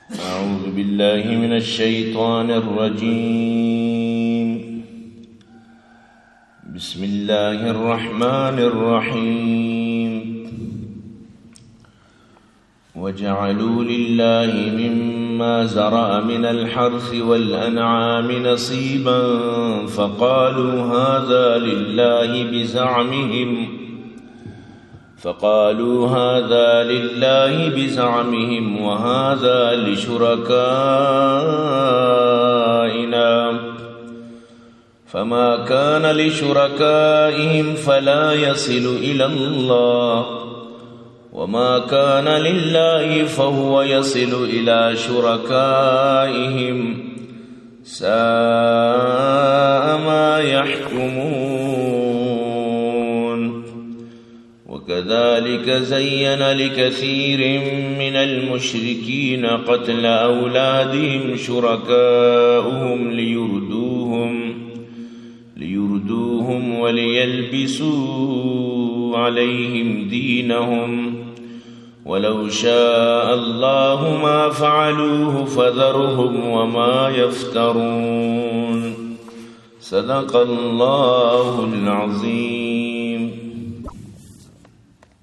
أعوذ بالله من الشيطان الرجيم. بسم الله الرحمن الرحيم. وجعلوا لله مما زرع من الحرث والأنعام نصيبا فقالوا هذا لله بزعمهم وهذا لشركائنا فما كان لشركائهم فلا يصل إلى الله وما كان لله فهو يصل إلى شركائهم ساء ما يحكمون. وكذلك زين لكثير من المشركين قتل أولادهم شركاؤهم ليردوهم وليلبسوا عليهم دينهم ولو شاء الله ما فعلوه فذرهم وما يفترون. صدق الله العظيم.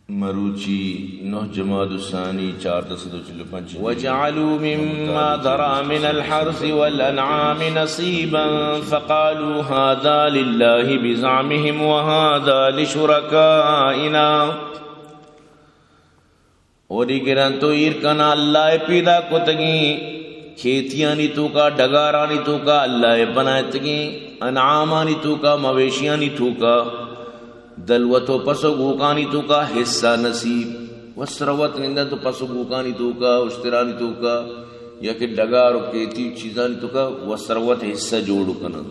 مروچی 9 جمادی الثانی 4/10/45. وجعلوا مما ذرع من الحرث والأنعام نصيبا فقالوا هذا لله بزعمهم وهذا لشركائنا. اور گران تو ایرکنا اللہ پیدا کو تگی کھیتیاں تو کا ڈگارانی تو کا اللہ بنائے تگی انعامانی تو کا مویشیانی تو کا دلوتو پسو گوکانی تو کا حصہ نصیب وسروت نندن تو پسو گوکانی تو کا اشترانی تو کا یا کہ ڈگار کیتی چیزانی تو کا وسروت حصہ جوڑ کنا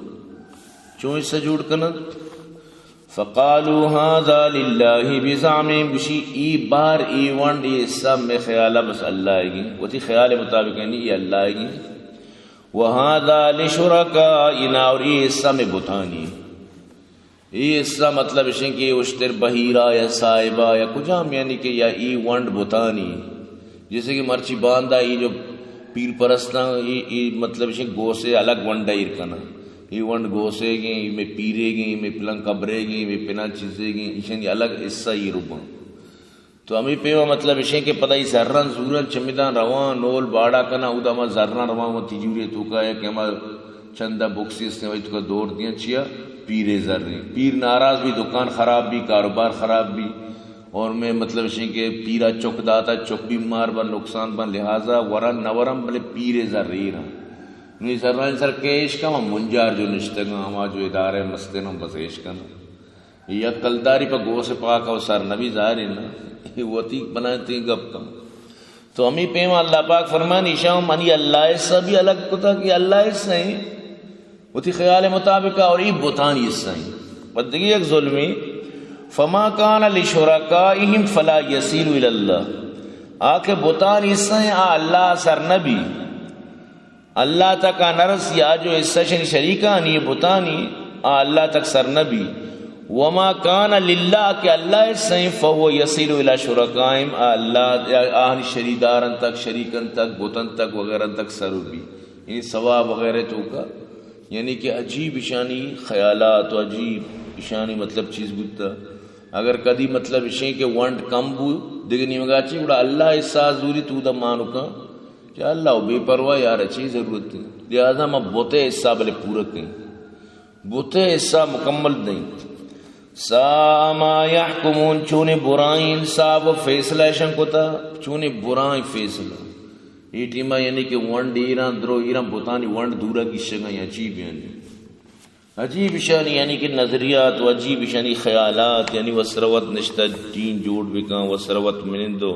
چون حصہ جوڑ کنا فقالوا هذا لله بزعمهم بشی ای بار ای ونڈ یہ حصہ میں خیالہ بس اللہ آئے گی وہ تھی خیال مطابق ہے نہیں یہ اللہ آئے گی. وهذا لشركائنا اور یہ حصہ میں بتانی یہ حصہ مطلب ہے کہ اشتر بہیرہ یا صاحبہ یا کچھ ہم یعنی کہ یا ای ونڈ بتانی جیسے کہ مرچی باندھا یہ جو پیر پرستاں یہ مطلب ہے گوسے الگ ونڈا ارکنا یہ ونڈ گوسے گی میں پیرے گی میں پلنگ قبرے گی میں پنا چیزے گی یہ الگ حصہ یہ ربا تو ہمیں پیوا مطلب ہے کہ پتہ ہی زرن زورن چمیدان روان نول باڑا کنا اودا ہما زرن روان و تیجوری تو کا ہے کہ ہما چندہ بکسیس نے وہی تو کا دور دیا چیا پیرے ذرے پیر ناراض بھی دکان خراب بھی کاروبار خراب بھی اور میں مطلب ہے کہ پیرا چک داتا چک بھی مار بن نقصان بن لہذا ورن نورم بلے پیرے ذرے رہا نہیں سر سر کیش کا ہم منجار جو نشتگا ہما جو ادارے مستن ہم بس ایش کنا یا کلداری پا گو سے پاکا و سر نبی ظاہر ہے نا وہ تیک بناتے گپ کم تو ہمیں پیما اللہ پاک فرمانی شاہ منی اللہ ایسا بھی الگ کتا کہ اللہ ایسا ہی وہ تھی خیال مطابق اور ای بوتانی ایسا ہی بدگی ایک ظلمی فما کان لشرکائہم فلا یسیل الاللہ آکے بوتانی ایسا ہی اللہ سر نبی اللہ تک نرس یا جو اس سشن شریکانی بتانی اللہ تک سر نبی وما کان للہ کہ اللہ سین فہو یصل الی شرکائم اللہ آہن شریدارن تک شریکن تک بتن تک وغیرہ تک سر بھی یعنی ثواب وغیرہ تو کا یعنی کہ عجیب اشانی خیالات و عجیب اشانی مطلب چیز بودتا اگر کدی مطلب اشیں کہ ونڈ کم بو دگنی مگا چی بڑا اللہ اس ساز دوری تو دا مانو کا کہ اللہ بے پرواہ یار اچھی ضرورت ہے لہذا میں بوتے حصہ بلے پورا کریں بوتے حصہ مکمل دیں. سا ما یحکمون چونے برائیں انصاف و فیصلہ شن کو تا چونے برائیں فیصلہ یہ ٹیمہ یعنی کہ ونڈ ایران درو ایران بوتانی ونڈ دورا کی شگاں عجیب یعنی عجیب شانی یعنی کہ نظریات و عجیب شانی خیالات یعنی وسروت نشتہ دین جوڑ بکاں وسروت منندو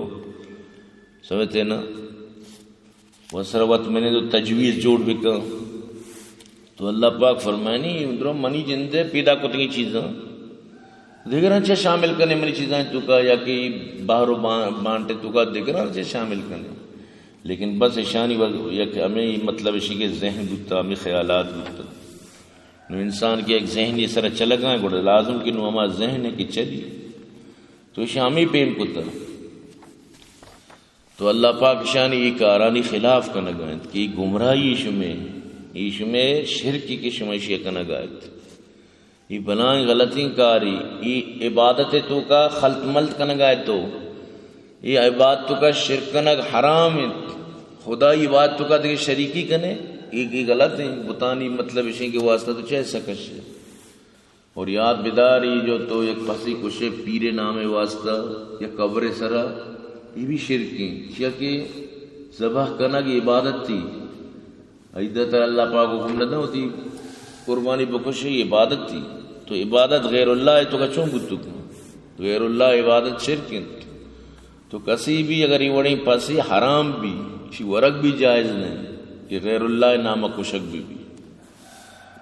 سمجھتے نا وسروت میں نے تو تجویز جوڑ بکا تو اللہ پاک فرمائنی اندروں منی جندے پیدا کتنی چیزاں دیگر اچھا شامل کرنے منی چیزیں تو کا یا کہ باہر بانٹے تو کا دیگر اچھا شامل کرنے لیکن بس شانی یا کہ ہمیں مطلب اسی کے ذہن بودتا ہمیں خیالات بودتا نو انسان کی ایک ذہن یہ سرہ چلگ آئیں گوڑا لازم کہ نو ہمارا ذہن ہے کہ چلی تو اسے ہمیں پیم کتا تو اللہ پاک شانی یہ کارانی خلاف کنگائت کہ گمراہی شمیں شرکی کی شمشی کنگائت یہ بنائیں غلطیں کاری یہ عبادت تو کا خلط ملت کنگائت تو یہ عبادت کا شرک کنگ حرام ہے خدا یہ بات تو کا دیکھ شریکی کنے یہ غلط ہیں بتانی مطلب اسی کے واسطہ تو چاہے سکش ہے اور یاد بیداری جو تو یک پسی کشے پیر نام واسطہ یا قبر سرا یہ بھی شرکی کیا کہ ذبح کرنا کی عبادت تھی عیدت اللہ پاک حکم نہ ہوتی قربانی بکشے یہ عبادت تھی تو عبادت غیر اللہ ہے تو کچھوں بتو غیر اللہ عبادت شرک تو کسی بھی اگر یہ وڑیں پسی حرام بھی اسی ورق بھی جائز نہیں کہ غیر اللہ نام کشک بھی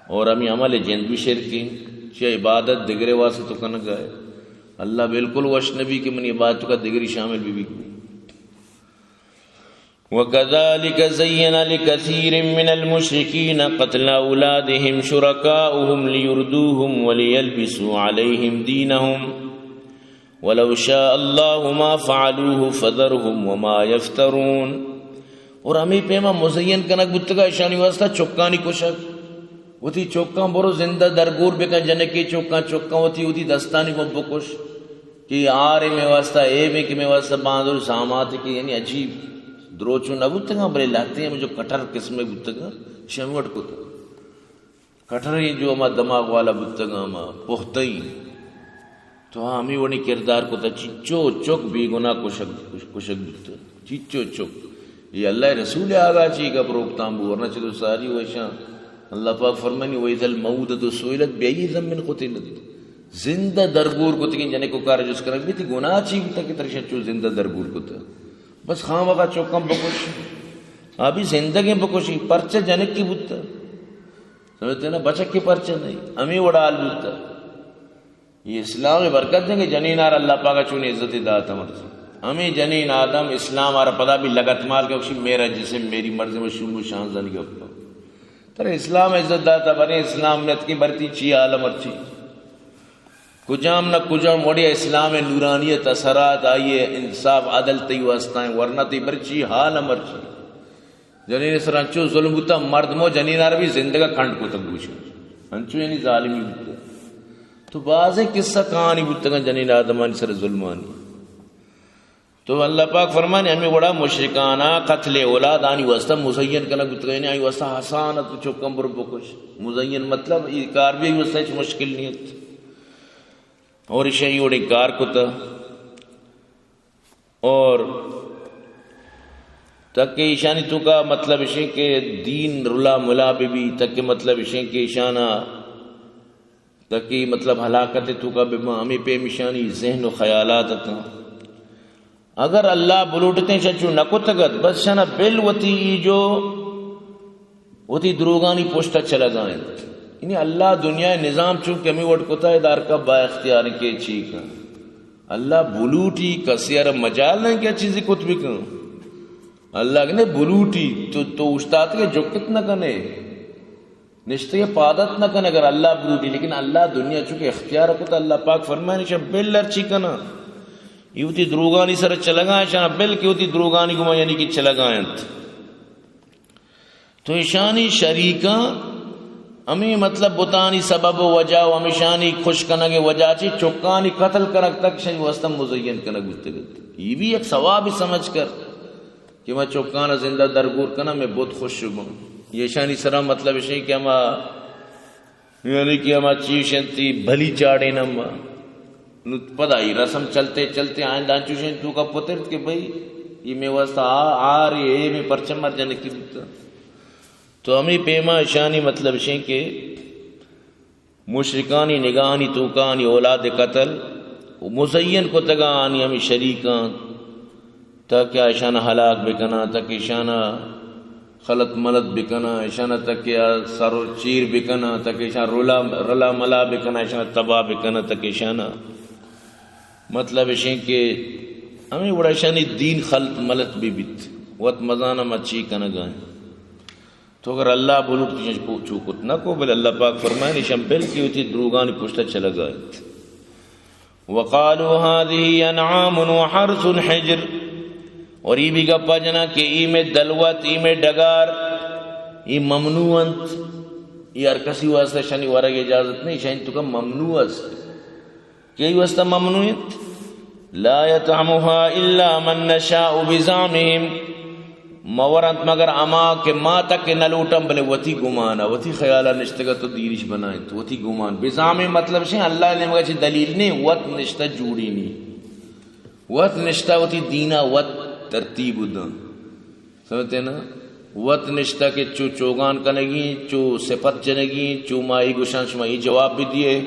اور ہمیں عمل جند بھی شرکی چاہے عبادت دگرے واسطے تو کنگ ہے اللہ بالکل وش نبی کہ من عبادت کا دگری شامل بھی وَكَذَلِكَ زَيَّنَ لِكَثِيرٍ مِّنَ الْمُشْرِكِينَ قَتْلَ أَوْلَادِهِمْ شُرَكَاؤُهُمْ لِيُرْدُوهُمْ وَلِيَلْبِسُوا عَلَيْهِمْ دِينَهُمْ وَلَوْ شَاءَ اللَّهُ مَا فَعَلُوهُ فَذَرْهُمْ وَمَا يَفْتَرُونَ اور ہمیں پیما مزین کنک بتگا اشانی واسطہ چوکانی کشک ہوتی چوکاں برو زندہ درگور بکن جنے کی چوکاں ہوتی دستانی کو بکش کہ آرے میں واسطہ اے میں کہ میں واسطہ باندھو سامات کی یعنی عجیب دروچو نہ بتگا بلے لاتے ہیں جو کٹر قسم بتگا شموٹ کو کٹر ہی جو ہما دماغ والا بتگا ہما پختئی تو ہمیں وہی کردار کو تا چچو چک بی گناہ کشک بتگا چچو چک یہ اللہ رسول آگا چی کا پروکتام بورنا چلو ساری ویشاں اللہ پاک فرمانی وَإِذَا الْمَوْدَةُ سُئِلَتْ بِأَيِّ ذَنبٍ قُتِلَتْ زندہ درگور کو تکین جنے کو کار جس کرنے بھی تھی گناہ چی بھی تک ترشا چو زندہ درگور کو تا بس خام وقت چوکم بکش ابھی زندگی بکشی پرچہ جنک کی بودتا سمجھتے نا بچک کی پرچہ نہیں ہمیں وڑال بودتا یہ اسلام برکت دیں گے جنین آر اللہ پاکا چونی عزت داتا مرضی ہمیں جنین آدم اسلام آر پدا بھی لگت مال کے اکشی میرا جسے میری مرضی میں شروع شان زنی کے اپنا تر اسلام عزت داتا بنے اسلام نت کی برتی چی عالم ارچی کجام نہ کجام وڑیا اسلام نورانیت اثرات آئیے انصاف عدل تی واسطائیں ورنہ تی برچی حال امرچی جنین سرانچو ظلم ہوتا مردمو جنین عربی زندگا کھنڈ کو تک بوچھو انچو یعنی ظالمی ہوتا تو بعض قصہ کہانی بودتا جنین آدمانی سر ظلمانی تو اللہ پاک فرمانے ہمیں بڑا مشرکانہ قتل اولاد آنی واسطہ مزین کنا بودتا یعنی آنی واسطہ حسانت چوکم بر بکش مزین مطلب یہ کار بھی واسطہ اچھ مشکل نیت اور شہی اوڑی کار کو تا اور تک کہ ایشانی تو کا مطلب اشیں کہ دین رلا ملا بھی تک کہ مطلب اشیں کہ ایشانہ تک کہ مطلب ہلاکت تو کا ہمیں پہ مشانی ذہن و خیالات تا اگر اللہ بلوٹتے چچو نکو تگت بس شنا بل وتی جو وتی دروگانی پوشتا چلا گائیں یعنی اللہ دنیا نظام چونکہ ہمیں وٹ کتا ہے دار کا با اختیار کے چیکا اللہ بلوٹی کسیار مجال نہیں کیا چیزی کتبی کن اللہ کہنے بلوٹی تو اشتاد کے جو کتنا کنے نشتے پادت نہ کنے اگر اللہ بلوٹی لیکن اللہ دنیا چونکہ اختیار کتا اللہ پاک فرمائے نشا بل لرچی کنا یوتی دروگانی سر چلا گائیں شاہ بل کی ہوتی دروگانی گما یعنی کہ چلا گائیں تو ایشانی شریکاں ہمیں مطلب بتانی سبب و وجہ و ہمیشانی خوش کنگے وجہ چی چکانی قتل کنگ تک شنی وستم مزین کنگ بتگت یہ بھی ایک ثواب سمجھ کر کہ میں چکانا زندہ درگور کنا میں بہت خوش ہوں یہ شانی سرا مطلب ہے کہ ہما یعنی کہ ہما چیشنتی بھلی چاڑے نما پدا ہی رسم چلتے چلتے آئندہ چوشن تو کا پترت کہ بھئی یہ میں واسطہ آ رہی ہے میں پرچم مر جانے کی بتا تو ہمیں پیما شانی مطلب شیں کہ مشرکانی نگاہانی توکانی اولاد قتل مزین کو تگا آنی ہمیں شریکان تاکہ اشانہ ہلاک بکنا تاکہ اشانہ خلط ملت بکنا اشانہ تاکہ سر و چیر بکنا تاکہ اشانہ رلا ملا بکنا اشانہ تباہ بکنا تاکہ اشانہ مطلب شیں کہ ہمیں بڑا اشانی دین خلط ملت بھی بیت وقت مزانہ مچی کنگائیں تو اگر اللہ بلوٹ تیجھ چوکت نہ کو بل اللہ پاک فرمائے نشم بل کی ہوتی دروگانی پشتا چلا گئے وقالوا هذه انعام وحرث حجر اور ای بھی گپا جنا کہ ای میں دلوت ای میں ڈگار ای ممنوع انت، ای ہر کسی واسطہ شنی ورگ اجازت نہیں، شاین تو کا ممنوع است کہ ای واسطہ ممنوع انت لا يطعمها الا من نشاء بزعمهم مورنت مگر اما کہ ما تک نہ لوٹم بلے وتی گمانا وتی خیالہ نشتگا تو دیرش بنائیں تو وتی گمان بزعم مطلب شیں اللہ نے مگا چھ دلیل نہیں وط نشتہ جوڑی نہیں وط نشتہ وتی دینا وط ترتیب دا سمجھتے نا وط نشتہ کے چو چوگان کنگی چو صفت جنگی چو مائی گوشان شمائی جواب بھی دیے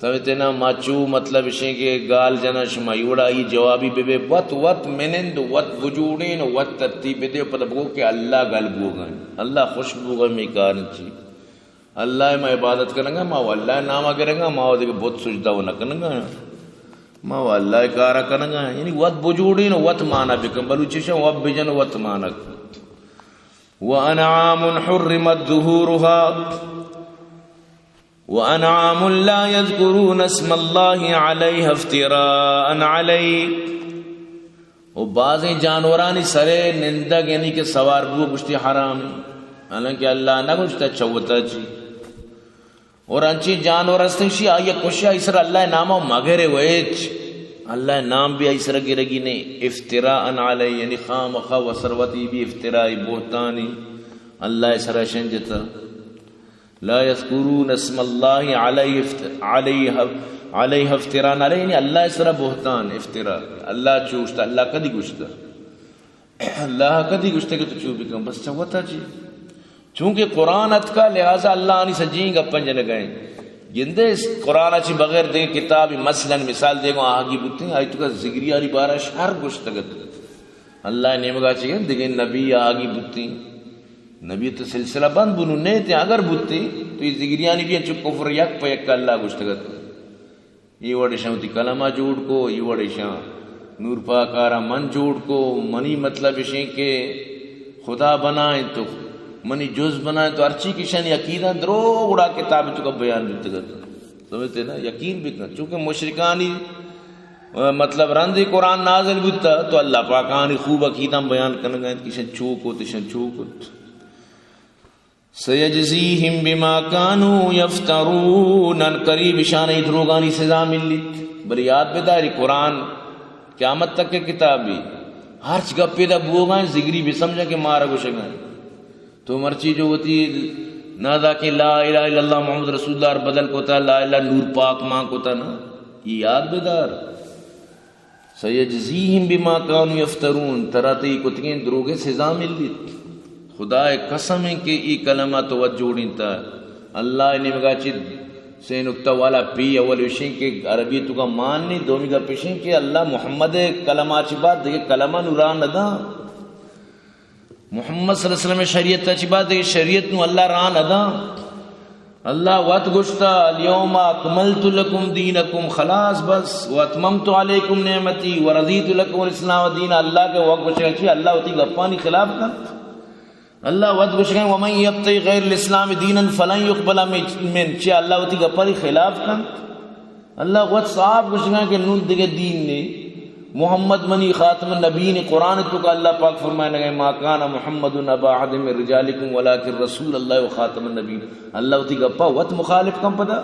سمجھتے نا ماچو مطلب شیں کہ گال جنا شمائی وڑا یہ جوابی بے بے وط منند وط وجوڑین وط ترتیب دے پتہ بگو کہ اللہ گل بوگا اللہ خوش بوگا میں کارن چی اللہ میں عبادت کرنگا ما اللہ نامہ کرنگا ما دیکھ بہت سجدہ ہونا کرنگا ما اللہ کارا کرنگا یعنی وط وجوڑین وط مانا بکم بلوچیشن وط بجن وط مانا وَأَنْعَامٌ حُرِّمَتْ ظُهُورُهَا وَأَنْعَامٌ لَا يَذْكُرُونَ اسْمَ اللَّهِ عَلَيْهَا افْتِرَاءً عَلَيْهِ و بعضیں جانورانی سرے نندگ یعنی کہ سوار بو گشتی حرام حالانکہ اللہ نہ گشتا چوتا چی اور انچی جانور استنشی آیا کشی اسر اللہ نامہ مغیر ویچ اللہ نام بھی اسر گرگی نے افتراء علیہ یعنی خام خواہ و سروتی بھی افترائی بہتانی اللہ اسر شنجتا لا یذکرون اسم اللہ علیہ افتراء علیہ یعنی اللہ اسر بہتان افتراء اللہ چوشتا اللہ کدی گشتا اللہ کدی گشتا کہ تو چوبی کم بس چوتا چی چونکہ قرآن اتکا لہذا اللہ آنی سجین گا پنجن گئیں گندے اس قرآن اچھی بغیر دے کتاب مثلا مثال دے گو آگی بکتے ہیں آئی تو کا ذکری آری بارہ شہر گشتگت اللہ نعمگا چاہیے دیکھیں نبی آگی بکتے ہیں نبی تو سلسلہ بند بنو نہیں تھے اگر بکتے تو یہ ذکری آنی بھی انچو کفر یک پا یک کا اللہ گشتگت یہ وڑشاں ہوتی کلمہ جوڑ کو یہ وڑشاں نور پاکارا من جوڑ کو منی مطلب اشیں کہ خدا بنائیں تو منی جز بنائیں تو ارچی کی شن یقیدہ درو اڑا کتاب تو کا بیان بھی کرتا سمجھتے نا یقین بھی کرنا چونکہ مشرکانی مطلب رندی قرآن نازل بودتا تو اللہ پاکانی خوب عقیدہ بیان کرنا گئے کشن چوکو تشن چوکو سیجزیہم بما کانو یفترون ان قریب شانی دروگانی سزا ملیت بلی یاد بیداری قرآن قیامت تک کے کتابی ہر چگہ پیدا بوگائیں زگری بھی سمجھا کہ مارا گوشگائیں تو مرچی جو ہوتی نادا کہ لا الہ الا اللہ محمد رسول اللہ اور بدل کو تا لا الہ نور پاک ماں کو تا نا یہ یاد بیدار سیجزیہم بما کانو یفترون تراتی کتگیں دروگے سزا ملیت خدا قسم ہے کہ ای کلمہ توجہ تا اللہ نے مگا چی سے نکتہ والا پی اول وشیں کہ عربی تو کا مان نہیں دومی کا پیشیں کہ اللہ محمد کلمہ چی بات دیکھے کلمہ نوران ندا محمد صلی اللہ علیہ وسلم شریعت تا چی بات دیکھے شریعت نو اللہ ران ندا اللہ وات گشتا اليوم اکملت لکم دینکم خلاص بس واتممت علیکم نعمتی ورضیت لکم الاسلام دین اللہ کے وقت گشتا چی اللہ ہوتی گپانی خلاف کا اللہ ود گوشگیں ومن یبتغی غیر الاسلام دینا فلن یقبل من چی اللہ ہوتی گپاری خلاف کن اللہ ود صاحب گوشگیں کہ نون دیگے دین نے محمد منی خاتم النبیین قرآن تو کا اللہ پاک فرمائے گئے ما کان محمد ابا احد من رجالکم ولکن رسول اللہ و خاتم النبیین اللہ ہوتی گپا ود مخالف کم پدا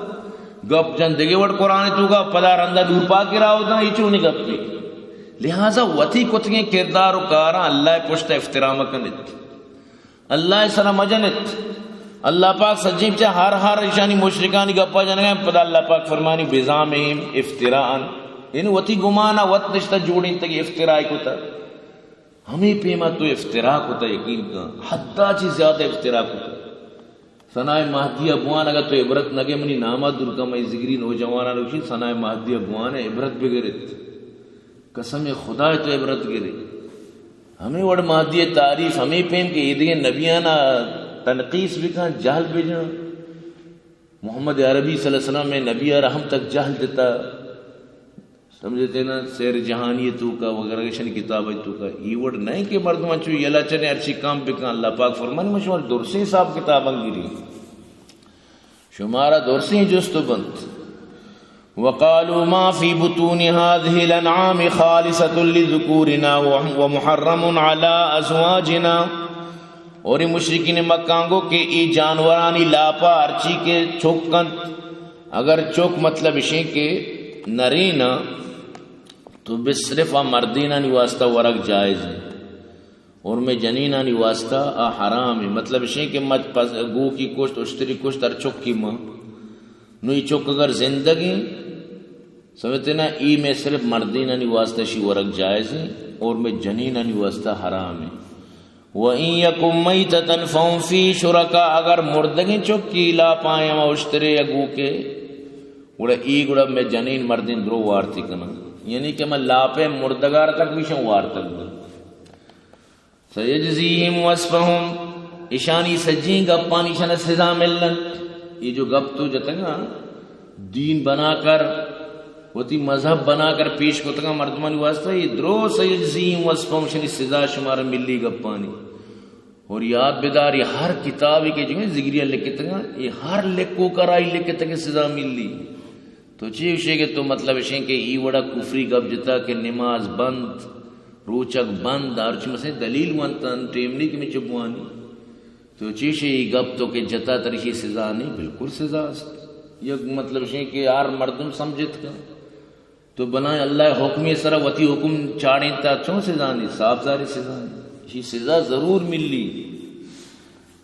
گپ جن دیگے وڑ قرآن تو کا پدا رندہ دور پاک راہ ہوتا یہ چونی گپ پی لہذا وتی کتگیں کردار و کارا اللہ پشت افترام کنت اللہ سر مجنت اللہ پاک سجیب چاہ ہر اشانی مشرکانی گپا جانے گئے پدا اللہ پاک فرمانی بزامہم افتراءن یعنی وتی گمانا وط نشتہ جوڑیں تک افترائی کو تا ہمیں پیما تو افتراء کو تا یقین کا حتی چی زیادہ افتراء کو تا سنائے مہدی ابوان اگر تو عبرت نگے منی نامہ درکا میں ذکری نوجوانا روشی سنائے مہدی ابوان عبرت بگرت قسم خدا تو عبرت گرت ہمیں وڑ مہدی تعریف ہمیں پیم کہ یہ نبیانہ تنقیس بھی کہاں جہل بھیجنا محمد عربی صلی اللہ علیہ وسلم میں نبی رحم تک جہل دیتا سمجھتے نا سیر جہانی تو کا وغیرہ شن کتاب تو کا یہ وڑ نہیں کہ مردمان چو یلا چنے ارچی کام پہ کہاں اللہ پاک فرمانی مشوار درسی صاحب کتاب انگیری شمارا درسی جستو بند وقالوا ما في بطون هذه الانعام خالصة لذكورنا ومحرم على ازواجنا. اور یہ مشرکین مکہ گو کہ ای جانورانی لاپا ارچی کے چوکن اگر چوک مطلب اشیں کے نرینا تو بس صرف مردینانی واسطہ ورق جائز ہے اور میں جنینانی واسطہ حرام ہے. مطلب اشیں کہ مت گو کی کشت اشتری کشت ار چوک کی ماں نو ای چوک اگر زندگی سمجھتے نا ای میں صرف مردینانی واسطہ شی ورق جائز ہے اور میں جنینانی واسطہ حرام ہے. وَإِن يَكُن مَيْتَةً فَهُمْ فِيهِ شُرَكَاءُ اگر مردگی چکی لا پائیں ما اشترے اگو کے گوڑا ای گوڑا میں جنین مردین درو وارتی کنا یعنی کہ میں لاپے مردگار تک بھی شن وار تک بھی سَيَجْزِيهِمْ وَصْفَهُمْ اشانی سجین گپانی شن سزا ملن. یہ جو گپ تو جتا گا دین بنا کر وتی مذہب بنا کر پیش کو تگا مردمانی واسطہ یہ درو سیجزیم وصفہم شنی سزا شمار ملی گپانی. اور یاد بیدار یہ ہر کتابی کے جو ہے ذکریہ لکھے تگا یہ ہر لکھو کرائی لکھے تگا سزا ملی تو چیئے اسے کہ تو مطلب اسے کہ ای وڑا کفری گپ جتا کہ نماز بند روچک بند آرچ مسئلہ دلیل وانتا ٹیمنی کی میں چبوانی تو چیئے یہ گپ تو کہ جتا ترشی سزا نہیں بالکل سزا یہ مطلب اسے کہ یار مردم سمجھت کا تو بنائیں اللہ حکمی سرا وتی حکم چاڑیں تا چون سزا نہیں صاف ظاہر سزا نہیں یہ سزا ضرور ملی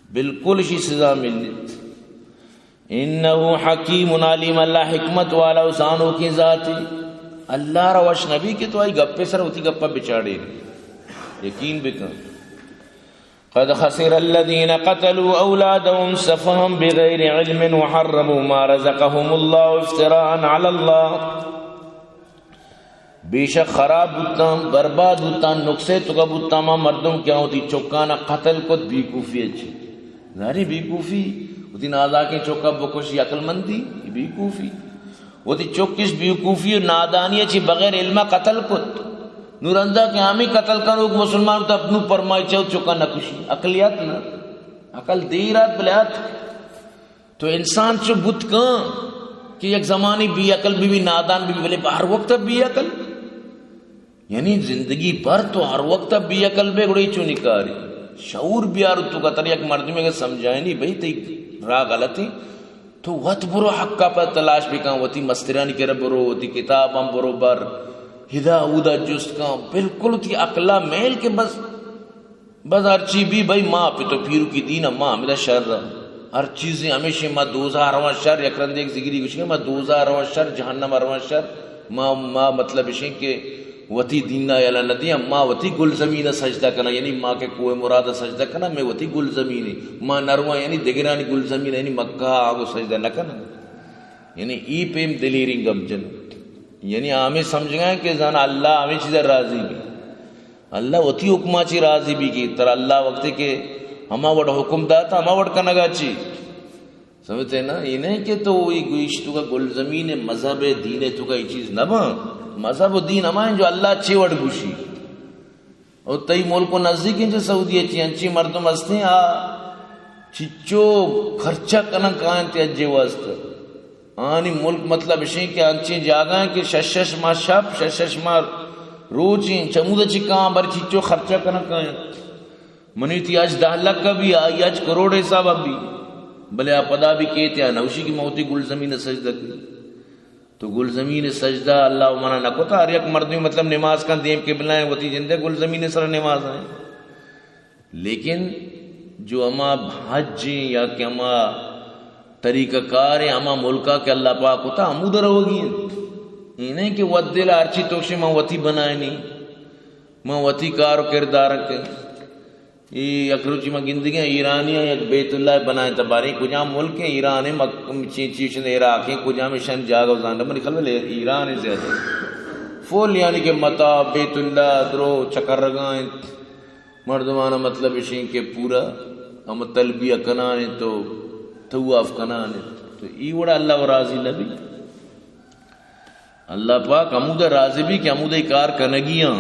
بالکل یہ سزا ملی. انہو حکیم علیم اللہ حکمت والا اسانوں کی ذاتی اللہ روش نبی کے تو آئی گپے سر ہوتی گپا بچاڑے یقین بکن. قد خسر الذين قتلوا اولادهم سفها بغير علم وحرموا ما رزقهم الله افتراء على الله. بے شک خراب بودتاں برباد بودتاں نقصے تو کا بودتاں ماں مردم کیا ہوتی چوکانا قتل کو بیکوفی اچھی ظاہری بیکوفی ہوتی نادا کے چوکا بکوشی عقل مندی بیکوفی ہوتی چوکش بیکوفی نادانی اچھی بغیر علمہ قتل کت نورندہ کے ہمیں قتل کرو مسلمان تو اپنو پرمائی چاہو چوکا نکوشی عقلیات نا عقل دیرات بلیات تو انسان چو بت کان کہ ایک زمانی بی عقل بھی نادان بھی بلے ہر وقت بھی عقل یعنی زندگی پر تو ہر وقت بھی عقل بے گڑی چوں نکاری شعور بیار تو کا تری ایک مردمی اگر سمجھائیں نہیں بھئی تی راہ غلطی تو وط برو حق کا پر تلاش بھی کہاں وطی مسترانی کے رب برو وطی کتاباں برو بر ہدا اودا جست کہاں بالکل تی عقلہ میل کے بس ہر چیز بھی بھئی ماں پہ تو پیرو کی دینہ ماں ہمیدہ شر رہا ہر چیزیں ہمیشہ ماں دوزہ روان شر یک رندے ایک ذکری کچھ ماں دوزہ روان شر جہنم روان شر ماں مطلب اشیں کہ وتی دینا یلا ندی ماں وتی گل زمین سجدہ کنا یعنی ماں کے کوئے مراد سجدہ کنا میں وتی گل زمین ماں نروا یعنی دگرانی گل زمین یعنی مکہ آگو سجدہ نہ کنا یعنی ای پیم دلیرنگ گم جن یعنی ہمیں سمجھ گئے کہ زن اللہ ہمیں چیزیں راضی بھی اللہ وتی حکمہ چی راضی بھی کی تر اللہ وقت کہ ہما وڑ حکم داتا ہما وڑ کنگا چی سمجھتے نا یہ نہیں کہ تو وہی گوشت تو کا گل زمین مذہب دین تو کا یہ چیز نہ با مذہب و دین ہمائیں جو اللہ اچھے وڑ گوشی اور تئی ملک و نزدیک ہیں جو سعودی اچھی انچی مردم ہستے ہیں چچو خرچہ کنن کائن تے اجے واسطہ آنی ملک مطلب اشیں کہ انچی جاگاں کہ ششش ماہ شب ششش ماہ روچیں چمود اچھی کہاں بر چچو خرچہ کنن کائن منی تھی آج 10 لاکھ کا بھی آئی آج کروڑ حساب ابھی بلے آپ ادا بھی کہتے ہیں نوشی کی موتی گل زمین سجدہ کی تو گل زمین سجدہ اللہ منع نہ کوتا ہر یک مردمی مطلب نماز کا دیم کے بلائیں ہوتی جندے گل زمین سر نماز ہیں لیکن جو اما حج یا کہ اما طریقہ کار ہیں اما ملکہ کہ اللہ پاک ہوتا ہمو در ہوگی یہ نہیں کہ ودل آرچی توشی ماں وطی بنائے نہیں ماں وطی کار و کردار کے یہ اکروچی میں گندگی ایرانی ہے ایک بیت اللہ بنائیں تباری کجا ملک ہیں ایران ہے چیچن عراق ہیں کجا میں شن جاگا وزاندہ منی خلوہ لے ایران ہے زیادہ فول یعنی کہ متا بیت اللہ درو چکر رگائیں مردمانہ مطلب اشیں کہ پورا ہم تلبیہ کنانے تو تواف کنانے تو ای وڑا اللہ و راضی نبی اللہ پاک عمودہ راضی بھی کہ عمودہ کار کنگیاں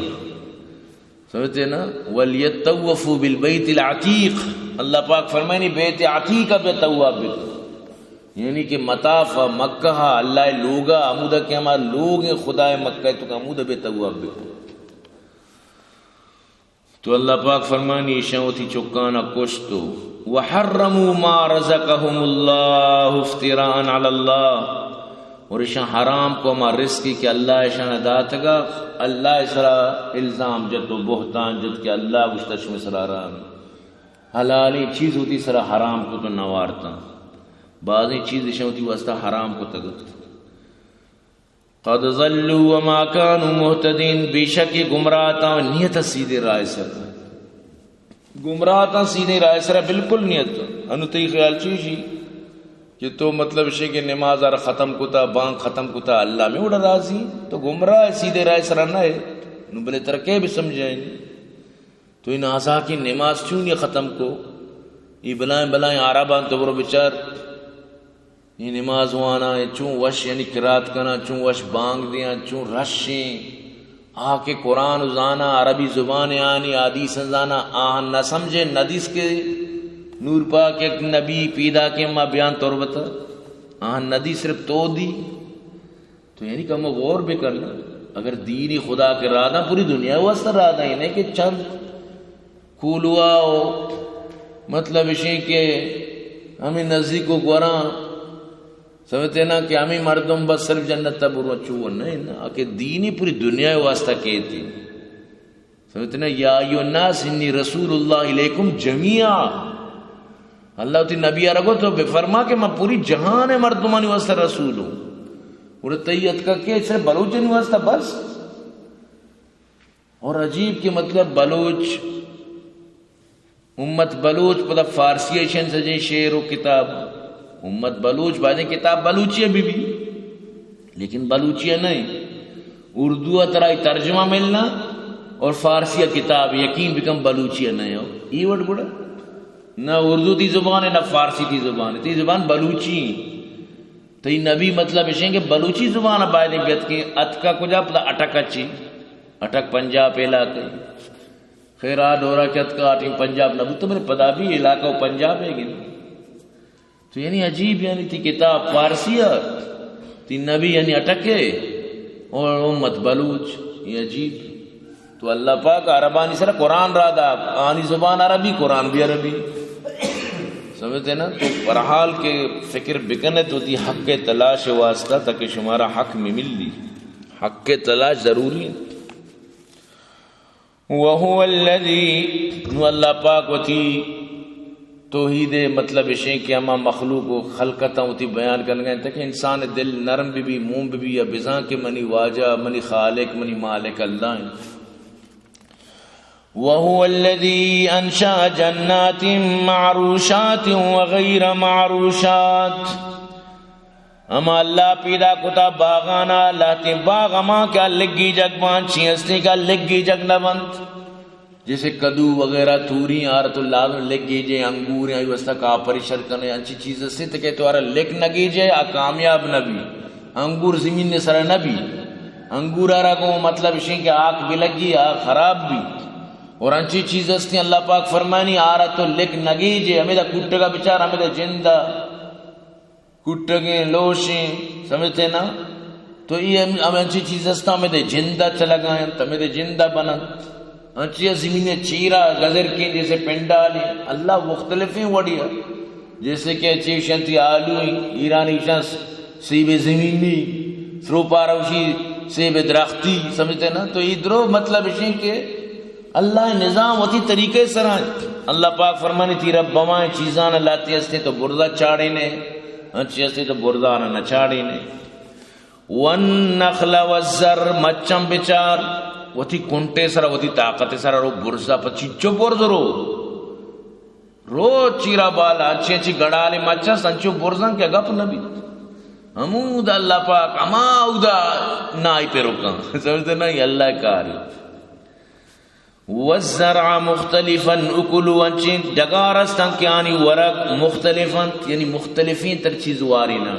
سمجھتے نا وَلْيَتَّوَّفُوا بِالْبَيْتِ الْعَتِيقِ اللہ پاک فرمائنی بیت عتیقہ پہ طواف بھی یعنی کہ مطاف مکہ اللہ لوگا عمودہ کے ہمارا لوگ ہیں خدا مکہ تو عمودہ بے تغواب بے. تو اللہ پاک فرمانی شوتی چکانا کشتو وحرموا ما رزقهم اللہ افتراء علی اللہ، اور اشان حرام کو ہما رزقی کہ اللہ اشان دات گا اللہ اسرا الزام جد و بہتان جد کہ اللہ گشتش میں سرا رہا حلالی چیز ہوتی سرا حرام کو تو نوارتا، بعضی چیز اشان ہوتی واسطہ حرام کو تگت. قد ضلوا وما كانوا مهتدين، بے شک یہ گمراہ تھا نیت سیدھے رائے سر، گمراہ تھا سیدھے رائے سر بالکل نیت انتی خیال چیزی کہ تو مطلب ہے کہ نماز آر ختم کتا بانگ ختم کتا اللہ میں اڑا راضی تو گمراہ سیدھے رائے سر نہ ہے نو بلے ترکے بھی سمجھائیں. تو ان آسا کی نماز چون یہ ختم کو یہ بلائیں عربان تو برو بچار یہ نماز وانا ہے چون وش یعنی قرات کنا چون وش بانگ دیا چون رشیں آ کے قرآن ازانا عربی زبان آنی حدیث ازانا آہن نہ سمجھے ندیس کے نور پاک ایک نبی پیدا کے ماں بیان طور بتا آہن ندی صرف تو دی تو یعنی کہ ہم غور بھی کرنا اگر دینی خدا کے رادہ پوری دنیا واسطہ رادہ ہی نہیں کہ چند کولوا ہو مطلب اسی کہ ہمیں نزدیک کو گوراں سمجھتے نا کہ ہمیں مردم بس صرف جنت تبرو چوہ نہیں نا کہ دینی پوری دنیا واسطہ کہتی سمجھتے نا یا ایو الناس انی رسول اللہ علیکم جمیعا اللہ تی نبی رکھو تو بے فرما کہ میں پوری جہان مردمانی واسطہ رسول ہوں اور تیت کا کہ صرف بلوچن واسطہ بس. اور عجیب کہ مطلب بلوچ امت بلوچ پتہ فارسی ایشن سے جائیں شعر و کتاب امت بلوچ بازیں کتاب بلوچی بھی لیکن بلوچی نہیں اردو ترائی ترجمہ ملنا اور فارسی کتاب یقین بکم بلوچی نہیں ہو یہ وڈ بڑا نہ اردو تی زبان ہے نہ فارسی تی زبان ہے تی زبان بلوچی تو یہ نبی مطلب اشیں کہ بلوچی زبان باید بیت کی اتکا کجا پتا اٹک اچھی اٹک پنجاب علاقے خیر آڈورا کے اتکا اٹک پنجاب نبو تو میرے پدا بھی علاقہ پنجاب ہے گی تو یعنی عجیب یعنی تی کتاب فارسیت تی نبی یعنی اٹکے اور امت بلوچ یہ عجیب. تو اللہ پاک عربانی سر قرآن را دا آنی زبان عربی قرآن بھی عربی سمجھتے نا. تو برحال کے فکر بکنے تو تی حق کے تلاش واسطہ تاکہ شمارا حق میں مل لی حق کے تلاش ضروری ہے. وَهُوَ الَّذِي نو اللہ پاک وتی توحید مطلب اشیں کہ ہما مخلوق و خلقتاں ہوتی بیان کرنے گئے تاکہ انسان دل نرم بھی موم بھی یا بزاں کے منی واجہ منی خالق منی مالک اللہ ہیں. وَهُوَ الَّذِي أَنشَأَ جَنَّاتٍ مَعْرُوشَاتٍ وَغَيْرَ مَعْرُوشَاتٍ اما اللہ پیدا کتا باغانا لاتی باغ اما کیا لگی جگ پانچی ہستی کا لگی جگ نبند جیسے کدو وغیرہ توری آرت اللہ لگی جے انگور آئی وستا کا پریشر کرنے انچی چیز سے تکے تو آرہ لگ نگی جے کامیاب نبی انگور زمین نے سر نبی انگور آرہ کو مطلب اشیں کہ آگ بھی لگی آگ خراب بھی اور انچی چیز ہستی اللہ پاک فرمانی آرہ تو لگ نگی جے ہمیں دا کٹگا بچار ہمیں دا جندہ کٹگیں لوشیں سمجھتے نا تو یہ ہمیں انچی چیز ہستا ہمیں دا جندہ چلا گئے ہمیں دا جندہ بنا انچی زمین چیرا گزر کی جیسے پنڈالی اللہ مختلف ہیں وڑیا جیسے کہ چیشن تھی آلوئی ایرانی شان سیب زمینی سروپا روشی سیب درختی سمجھتے نا. تو ادھرو مطلب اشیں کہ اللہ نظام ہوتی طریقے سرائیں اللہ پاک فرمانی تھی رب بمائیں چیزاں لاتی ہستے تو بردہ چاڑے نے انچی ہستے تو بردہ نہ چاڑے نے. والنخل والزر مچم بچار وتی کنٹے سرا وتی طاقت سرا رو برزا پچیچو برز رو چیرا بالا اچھی اچھی گڑالی مچا سنچو برزاں کیا گپ نبی ہمود اللہ پاک اما اودا نائی پہ رکاں سمجھتے نہیں اللہ کاری. والزرع مختلفا اکلو انچی جگارستان کیانی ورق مختلفا یعنی مختلفین تر چیز وارینا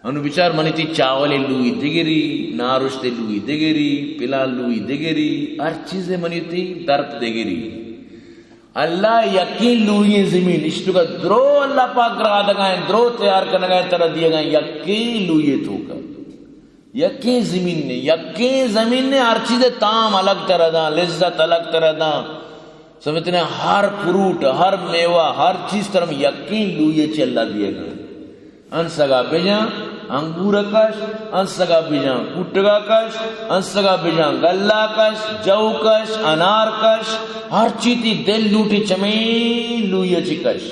انو بچار منی تی چاولی لوئی دگری نارشت لوئی دگری پلا لوئی دگری ہر چیز منی تی درپ دگری اللہ یقین لوئی زمین اشتو کا درو اللہ پاک رہا دگائیں درو تیار کرنے گئے طرح دیے گئے یقین لوئی تو کا یقین زمین نے ہر چیز تام الگ طرح دا لذت الگ طرح دا سمجھتے ہیں ہر فروٹ ہر میوہ ہر چیز طرح یقین لوئی چھ اللہ دیے گئے انسگا بیجاں انگور کش انسگا بیجاں کٹگا کش انسگا بیجاں گلہ کش جو کش انار کش ہر چیتی دل لوٹی چمین لوئی چھ کش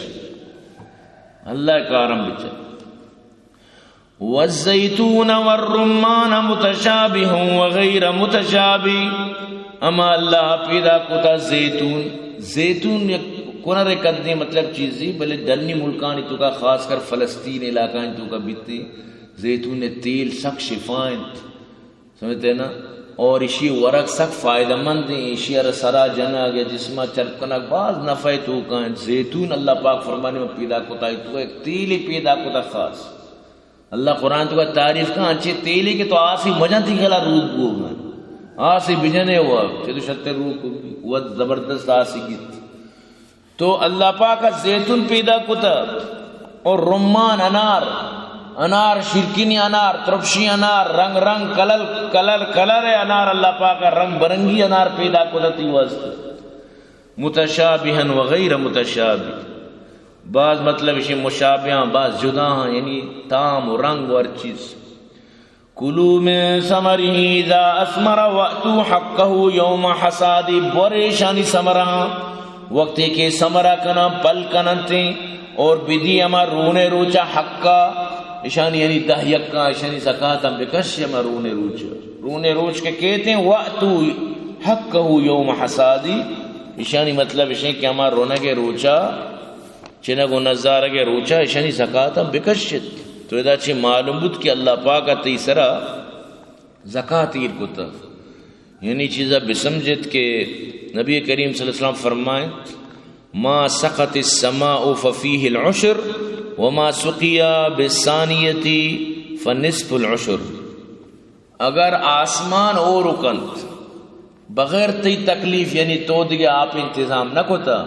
اللہ کارم بچے والزیتون والرمان متشابہ وغیر متشابہ اما اللہ پیدا کتا زیتون کنر قدنی مطلب چیزی بلے دلنی ملکانی تو کا خاص کر فلسطین علاقہ تو کا بیتی زیتون تیل سک شفائیں سمجھتے ہیں نا اور اسی ورق سک فائدہ مند ہیں اسی سرا جنا گیا جسمہ چرکنک بعض نفع تو کا زیتون اللہ پاک فرمانے میں پیدا کتا ہے تو ایک تیلی پیدا کتا خاص اللہ قرآن تو کا تعریف کا انچے تیلی کے تو آسی مجھن تھی کھلا روح کو گئے آسی بجنے ہوا چھے تو شتر روح کو وہ زبردست آسی کی تو اللہ پاک کا زیتون پیدا کتا اور رمان انار شرکینی انار ترپشی انار رنگ رنگ کلر انار اللہ پاک کا رنگ برنگی انار پیدا کتا تی واسطہ متشابہن وغیر متشابہ بعض مطلب اسی مشابہاں بعض جدا ہیں یعنی تام و رنگ و ہر چیز کلو من ثمرہ اذا اثمر واتو حقہ یوم حسادی بوریشانی ثمرہ وقتی کے ثمرہ کنا پل کننتے اور بدی اما رونے روچا حقا اشانی یعنی دہیقا اشانی زکاة بکش اما رونے روچ کے کہتے ہیں واتو حقہ یوم حسادی اشانی مطلب اشانی کہ اما رونے کے روچا چنگو نظارہ کے روچا اشانی زکاة بکشت تو ادا چھ معلوم بود کہ اللہ پاک تیسرا زکاة ایر کتا یعنی چیزا بسمجھت کہ نبی کریم صلی اللہ علیہ وسلم فرمائیں ما سقط السماء ففیہ العشر وما سقیا بالثانیتی فنصف العشر اگر آسمان اور رکند بغیر تی تکلیف یعنی تو دیگے آپ انتظام نہ کتا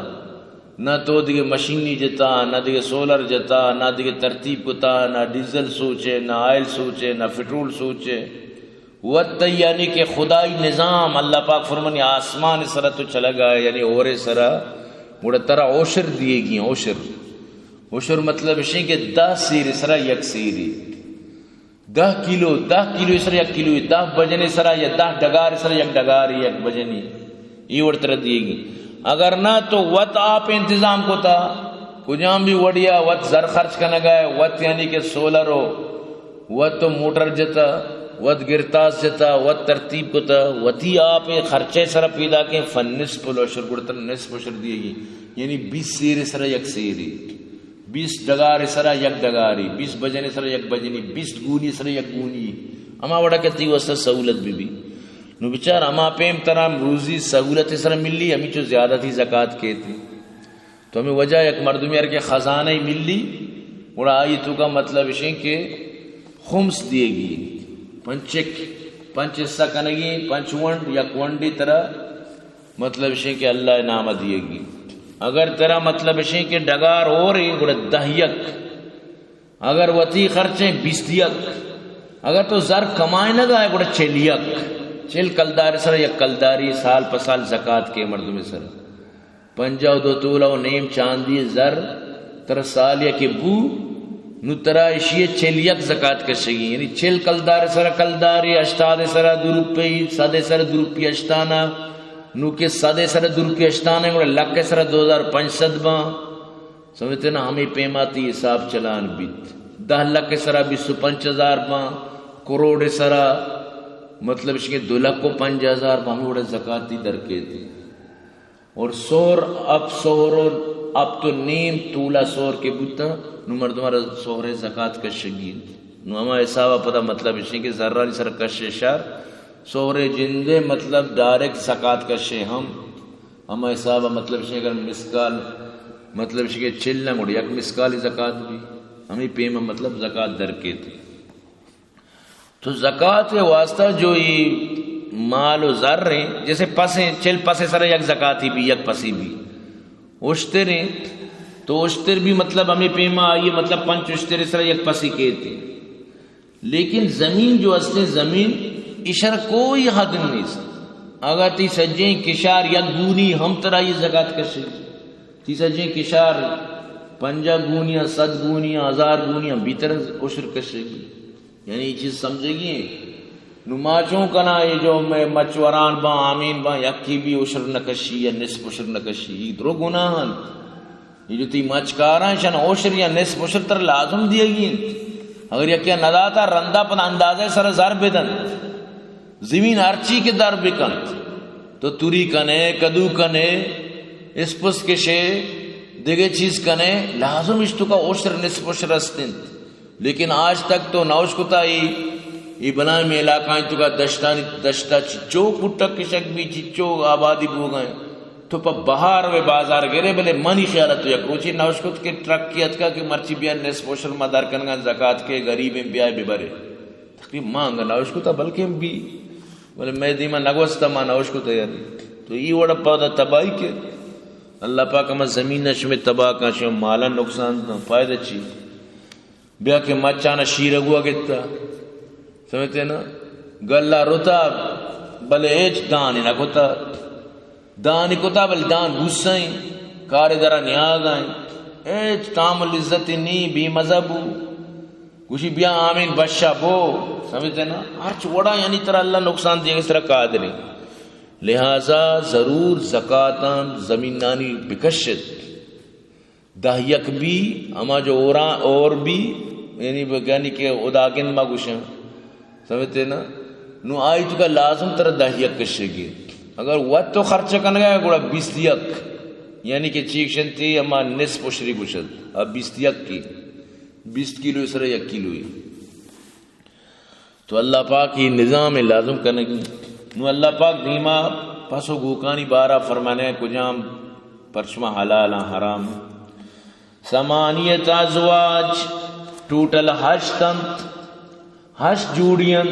نہ تو دیگے مشینی جتا نہ دیگے سولر جتا نہ دیگے ترتیب کتا نہ ڈیزل سوچے نہ آئل سوچے نہ فٹرول سوچے وقت یعنی کہ خدائی نظام اللہ پاک فرمانی آسمان سرا تو چلا گا یعنی اور سرا بڑا طرح اوشر دیے گی اوشر مطلب ہے کہ 10 سیر سرا یک سیری 10 کلو سرا یک کلو 10 بجنے سرا یا 10 ڈگار سرا یک ڈگاری یک بجنی یہ اور طرح دیے گی اگر نہ تو وقت آپ انتظام کو تھا کجام بھی وڑیا وقت زر خرچ کرنا گئے وقت یعنی کہ سولر ہو وقت تو موٹر جتا وقت گرتاس جتا وقت ترتیب کو تھا وتی آپ خرچے سر پیدا کے فن نصف العشر گڑتا نصف عشر دیے گی یعنی 20 سیر سر یک سیری 20 ڈگار سر یک ڈگاری 20 بجنے سر یک بجنی 20 گونی سر یک گونی اما وڑا کہتی واسطہ سہولت بھی نو بچار اما پیم ترام روزی سہولت سر ملی ہمیں چو زیادہ تھی زکاة کے تھی تو ہمیں وجہ ایک مردمی ار کے خزانہ ہی ملی اور آئی تو کا مطلب ہے کہ خمس دیے گی پنچ حصہ کنگی 5 ونڈ یا کوانڈی طرح مطلب ہے کہ اللہ نامہ دیے گی اگر تیرا مطلب ہے کہ ڈگار ہو رہی گوڑا دہیق اگر وطی خرچیں 20 دیق اگر تو زر کمائے نہ گائے گوڑا چلیق چل کلدار سر یا کلداری سال پسال زکاة کے مردم سر 52 تولہ و نیم چاندی زر تر سال یا کہ بو نو ترا اشیئے چل یک زکاة کشگی یعنی چل کلدار سر کلداری 80 سر 2 روپی 100 سر 2 روپی 80 نو کے 100 سر 2 روپی 80 گوڑا لکھ سر 2500 باں سمجھتے نا ہمیں پیماتی حساب چلان بیت 10 لکھ سر 25000 باں کروڑ سر مطلب اس کے 2 لکھ کو 5000 باں ہمیں زکاة در کے تھی اور سور اب تو نیم طولہ سور کے بوتا نو مردمارا سور زکاة کا شگید نو ہما حسابہ پتا مطلب اس کہ ذرہ سر کشے شار سور جندے مطلب ڈائریکٹ زکاة کا شے ہما حسابہ مطلب اس اگر مسکال مطلب اس کہ چلنا گوڑی یک مسکالی زکاة بھی ہمیں پیمہ مطلب زکاة در کے تھی تو زکاة واسطہ جو یہ مال و زر ہیں جیسے پسیں چل پسے سر یک زکاة بھی یک پسی بھی اشتریں تو اشتر بھی مطلب ہمیں پیما آئیے مطلب پنچ اشتر اس طرح یک پسی کہتے ہیں. لیکن زمین جو اصل زمین اشر کوئی حد نہیں. اگر تی سجیں کشار یک گونی ہم طرح یہ زکاة کشے تی سجیں کشار 50 گونیاں 100 گونیاں 1000 گونیاں بیتر اشر کشے گی. یعنی یہ چیز سمجھے گی نماچوں کنا یہ جو میں مچوران با آمین با یکی بھی اشر نکشی یا نصف اشر نکشی یہ درو گناہن. یہ جو تی مچکاران شن اشر یا نصف اشر تر لازم دیے گی. اگر یہ کیا نداتا رندہ پن اندازہ سر زر بدن زمین ارچی کے در بکن تو توری کنے کدو کنے اسپس کشے دیگے چیز کنے لازم اشتو کا اشر نصف اشر استن. لیکن آج تک تو نوش کتا یہ بنائے میں علاقہ تو کا دشتا چچو پٹک کشک بھی چچو آبادی بو گئے تو پا بہار و بازار گرے بلے منی خیالت تو یکروچی نوش کت کے ٹرک کی اتکا کہ مرچی بیان نصف اشر مدار کنگا زکاة کے غریب بیائے ببرے تقریب مانگا نوش کتا بلکہ بھی بولے میں دیما نگوستا ماں نوش کتا یعنی تو یہ وڑا پودا تباہی کے اللہ پاک ہمیں زمین نشم تباہ کانشی مالا نقصان تا فائدہ چی بیا کہ مچانا شیرگوا گتا سمجھتے نا گلہ روتا بلے ایچ دانی نہ کتا دانی کتا بل دان گسائیں کار درہ نیاز آئیں ایچ تامل عزتی نی بھی مذہبو کچھ بیا آمین بشا بو سمجھتے نا ہرچ وڑا یعنی طرح اللہ نقصان دیئے اس طرح قادر ہے. لہذا ضرور زکاتاں زمینانی بکشت دہ یک بھی اما جو اور بھی یعنی کہ اداگن ما گوشن سمجھتے نا نو آئی تو کا لازم تر دہ یک کشے گی. اگر وقت تو خرچ کن گیا گوڑا 20 یک یعنی کہ چیکشن تھی اما نصف اشری گوشد اب 20 یک کی 20 کلو اس طرح 1 کلو ہی تو اللہ پاک یہ نظام لازم کرنے گی. نو اللہ پاک دیما پسو گوکانی بارہ فرمانے کجام پرچمہ حلال حرام 8 ازواج ٹوٹل 8 جوڑیاں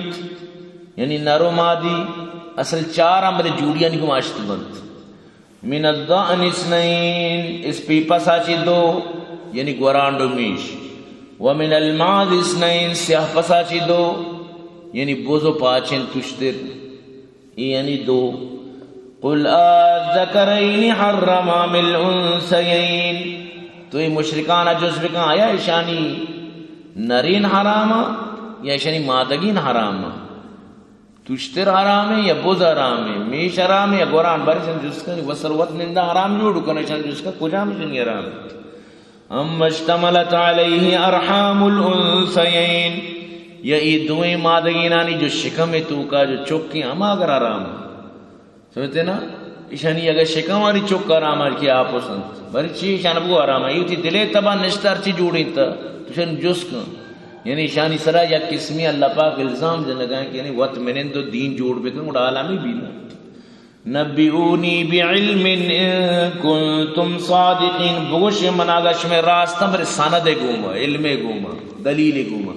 یعنی نرو مادی اصل 4 امر جوڑیاں نہیں گماشت بند من الضأن 2 اس پیپا ساچی 2 یعنی گورانڈو میش ومن المعد 2 سیاہ پساچی 2 یعنی بوزو پاچن تشتر یعنی 2 قل الذکرین حرم ام الانثیین تو یہ مشرکانہ جز بکن آیا ایشانی نرین حراما یا ایشانی مادگین حراما تشتر حرام ہے یا بوز حرام ہے میش حرام ہے یا گوران بارشن جس کا وسروت نندہ حرام جوڑو کنشن جس کا کجا مجھنی حرام ام اشتملت علیہ ارحام الانثیین یا یہ دوئیں مادگینانی جو شکم تو کا جو چوکی ہما اگر حرام سمجھتے نا ایشانی اگر شکم والی چوک کا حرام کی آپ پسند بری چی ایشان بگو حرام ہے یہ تھی دلے تبا نشتر چی جوڑی تا تو جس کا یعنی شانی سرا یا قسمی اللہ پاک الزام جنگائیں کہ یعنی وقت میں نے تو دین جوڑ بے کنگ اڑا علامی بھی نا نبیونی بعلم ان کنتم صادقین بگوش مناگش میں راستہ بر ساند گوما علم گوما دلیل گوما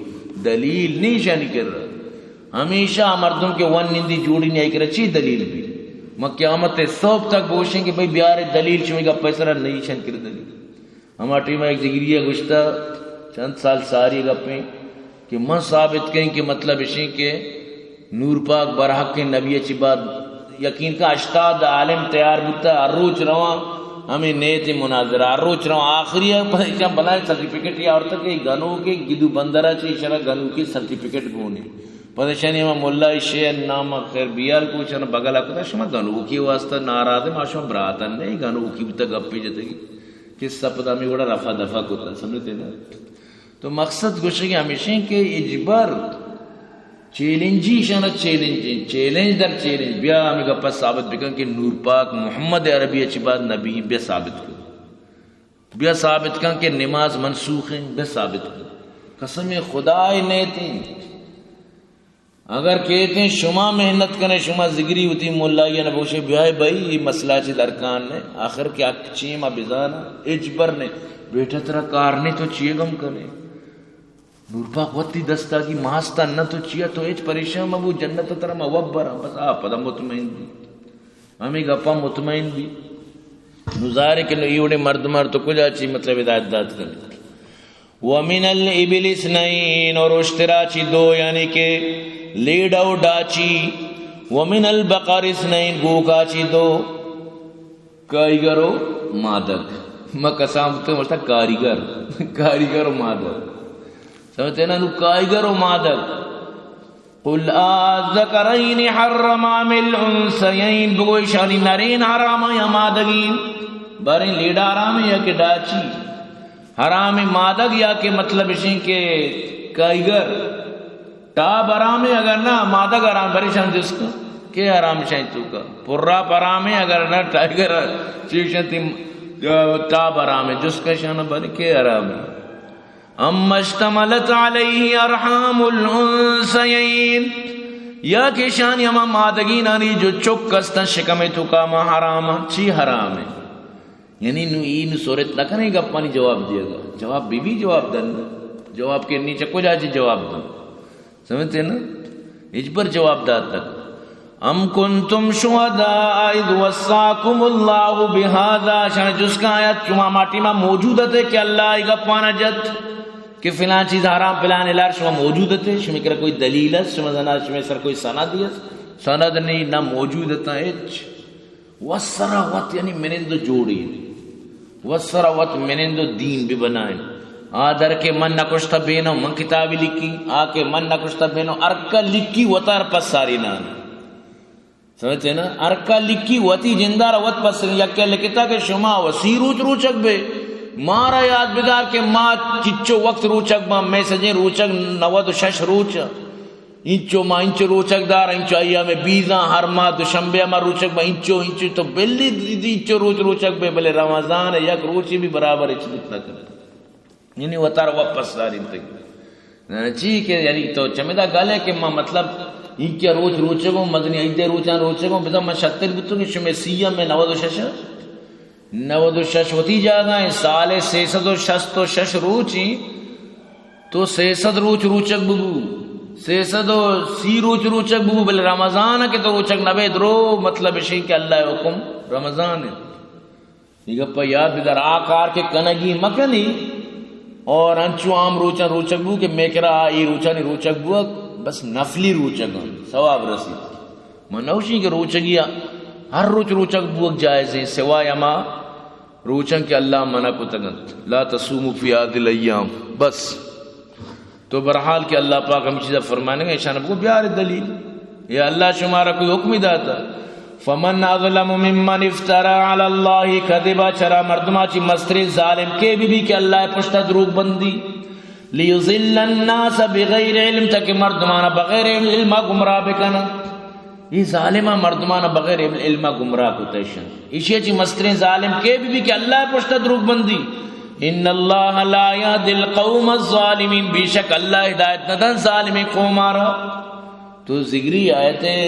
دلیل نہیں شانی کر رہا ہمیشہ مردوں کے ون نندی جوڑی نہیں کر چی دلیل بھی میں قیامت صوب تک بوشیں کہ بھئی بیار دلیل چوئے گا پیسرہ نہیں شان کر دلیل. ہمارا ٹیم ایک جگریہ گشتہ چند سال ساری گپیں کہ من ثابت کہیں کہ مطلب اشیں کہ نور پاک برحق کے نبی اچھی بات یقین کا 80 عالم تیار بتا اروچ رواں ہمیں نیت مناظرہ اروچ رواں آخری ہے بلائے سرٹیفکیٹ یا اور تک گنو کے گدو بندرہ چی شرح گنو کی سرٹیفکیٹ گونی پدشانی ہم مولا شیئر نام خیر بیال کو چنا بگلا کتا شما گنو کی واسطہ ناراض ہے ماشما براتا نہیں گنو کی بتا گپی جتے گی کس سپدا میں بڑا رفع دفع کتا سمجھتے نا. تو مقصد گوشے کہ ہمیشہ کہ اجبار چیلنجی شانا چیلنج در چیلنج بیا ہمیں گپا ثابت بکن کہ نور پاک محمد عربی اچھی بات نبی بیا ثابت کر بیا ثابت کن کہ نماز منسوخ ہیں بیا ثابت کر قسم خدا نیتی اگر کہتے ہیں شما محنت کریں شما ذکری ہوتی مولا یا نبوشے بیائے بھائی یہ مسئلہ چیز ارکان نے آخر کیا چیمہ بزانا اجبر نے بیٹا ترہ کارنے تو چیئے گم کرنے نور پاک وقتی دستا کی ماستا نہ تو چیا تو ایچ پریشان مبو جنت ترہ موبرہ بس آپ پدا مطمئن بھی ہمیں گپا مطمئن بھی نظارے کہ ایوڑے مردمار تو کجا چی مطلب ہدایت داد کرنے. وَمِنَ الْإِبِلِ اثْنَيْنِ اور اشتراچی دو یعنی کہ لیڈاو ڈاچی. وَمِنَ الْبَقَرِ اثْنَيْنِ گوکاچی دو. کائیگرو مادک میں قسامتے ہیں بولتا کاریگر و مادک سمجھتے ہیں نا نو کائیگر و مادک. قُلْ آذَّكَرَيْنِ حَرَّمَ مِلْ أُنْسَيَيْنِ بگوئی شانی نرین حرام یا مادگین باریں لیڈا حرام یا کہ ڈاچی حرام مادگ یا کہ مطلب اسی کہ کائیگر ٹاب حرام ہے اگر نہ مادگ حرام بری شان جس کا کہ حرام شاید تو کا پرا حرام ہے اگر نہ ٹائیگر چیشن ٹاب حرام ہے جس کا شان بری کہ حرام ہے. اما اشتملت علیہ ارحام الانسیین یا کہ شان یما مادگین آنی جو چکستن شکم تو کا ما حرام چی حرام ہے یعنی نو این صورت نہ کرے گا پانی جواب دے گا جواب بی جواب دن جواب کے نیچے کو جاجی جواب دن سمجھتے نا اجبر جواب دا تک. ام کنتم شہداء اذ وصاکم اللہ بہذا شان جس کا آیت چما ماٹی میں موجود ہے کہ اللہ ایگا پانا جت کہ فلان چیز حرام فلان الار شما موجود ہے شما کرا کوئی دلیل ہے شما زنا شما سر کوئی سند ہے سند نہیں نہ موجود ہے اچ وسراوت یعنی منندو جوڑی وسراوت منندو دین بھی بنائیں آدر کے من نکشتا بینو من کتابی لکھی آکے من نکشتا بینو ارکا لکھی وطار پس ساری نان سمجھتے نا ارکا لکھی وطی جندار وط پس یکے لکھتا کہ شما وسی روچ روچک بے مارا یاد بدار کہ ما چچو وقت روچک با میں سجیں روچک 96 روچ انچو ما انچو روچک دار انچو ایام بیزاں ہر ماہ دوشنبے ما روچک با انچو تو بلی انچو روچک بے بلے رمضان یک روچی بھی برابر اچھ اتنا کرتا یعنی وطار واپس داری انتگی چی کہ یعنی تو چمیدہ گل ہے کہ ما مطلب این کیا روچکوں مدنی ایدے روچکوں بدا ما شتر بتوں کہ شمی سیام میں 96 ہوتی جاگا ہے سال 366 روچی تو 600 روچک بگو 630 روچک بگو بل رمضان کے تو روچک نبے درو مطلب اسی کہ اللہ حکم رمضان ہے یہ گپا یاد بدر آکار کے کنگی مکنی اور انچو عام روچک بگو کہ میں کرا آئی روچک بگو بس نفلی روچک ثواب رسید منوشی کہ روچگیا ہر روچک بوک جائز ہے سوائے اما روچن کہ اللہ منع کو تگنت لا تصوموا فی هذه الايام بس تو برحال کہ اللہ پاک ہم چیزیں فرمانے گا اشان کو بیار دلیل یا اللہ شمارا کوئی حکم ہی داتا فمن اظلم ممن افترى على الله كذبا چرا مردما چی مستر ظالم کے بھی کہ اللہ پشتا دروغ بندی لیضل الناس بغیر علم تک مردمانہ بغیر علم گمراہ بکنا یہ ظالمہ مردمانہ بغیر علم گمراہ کو تیشن اسی چی مسترین ظالم کے بھی کہ اللہ پشتا دروغ بندی ان اللہ لا یهدی القوم الظالمین بے شک اللہ ہدایت ندن ظالمی قوم آرہا تو ذکری آیتیں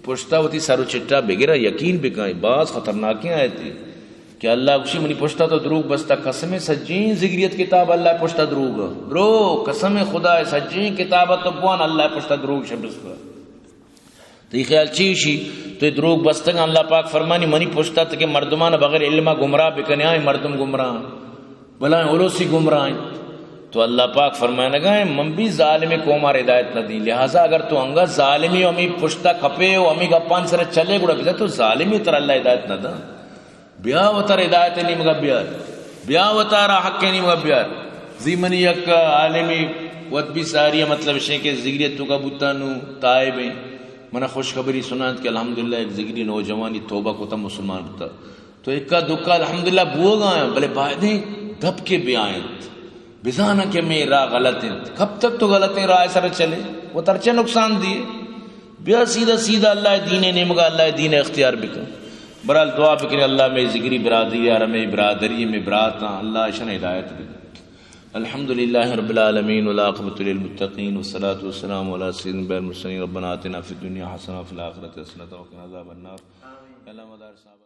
پشتا ہوتی سارو چٹا بگیرہ یقین بکائیں بعض خطرناکی آیتی کہ اللہ کشی منی پشتا تو دروغ بستا قسم سجین ذکریت کتاب اللہ پشتا دروغ برو قسم خدا سجین کتابت تو بوان اللہ پشتا دروغ شبستا تو یہ خیال چیشی تو یہ دروغ بستگا اللہ پاک فرمانی منی پوچھتا تھا کہ مردمان بغیر علمہ گمراہ بکنے آئیں مردم گمراہ بلائیں علوسی گمراہ تو اللہ پاک فرمانے گا من بھی ظالمی کو ہمارے ہدایت نہ دی لہٰذا اگر تو انگا ظالمی ہمیں پوچھتا کھپے ہو ہمیں گپان سر چلے گوڑا بزا تو ظالمی تر اللہ ہدایت نہ دا بیا و تر ہدایت نہیں مگا بیا و تارا حق نہیں مگا بیار زیمنی یک عالمی ود بھی ساری مطلب شے کہ ذکریت تو کا بوتانو تائبیں منہ خوشخبری سنات کہ الحمدللہ ایک ذکری نوجوانی توبہ کو تا مسلمان ہوتا تو ایک کا دکھا الحمدللہ بوگ آئیں بلے بائدیں دھب کے بھی آئیں بزانا کہ میں راہ غلط ہیں کب تک تو غلط ہیں راہ سر چلے وہ ترچے نقصان دیے بیا سیدھا اللہ دین نمگا اللہ دین اختیار بکا برحال دعا بکنے اللہ میں ذکری برادری اور میں برادری میں براتاں اللہ شن ہدایت بکا الحمدللہ رب العالمین والعاقبۃ للمتقین والصلاة والسلام علی سیدنا المرسلین ربنا آتنا فی الدنیا حسنہ وفی الآخرۃ حسنہ وقنا عذاب النار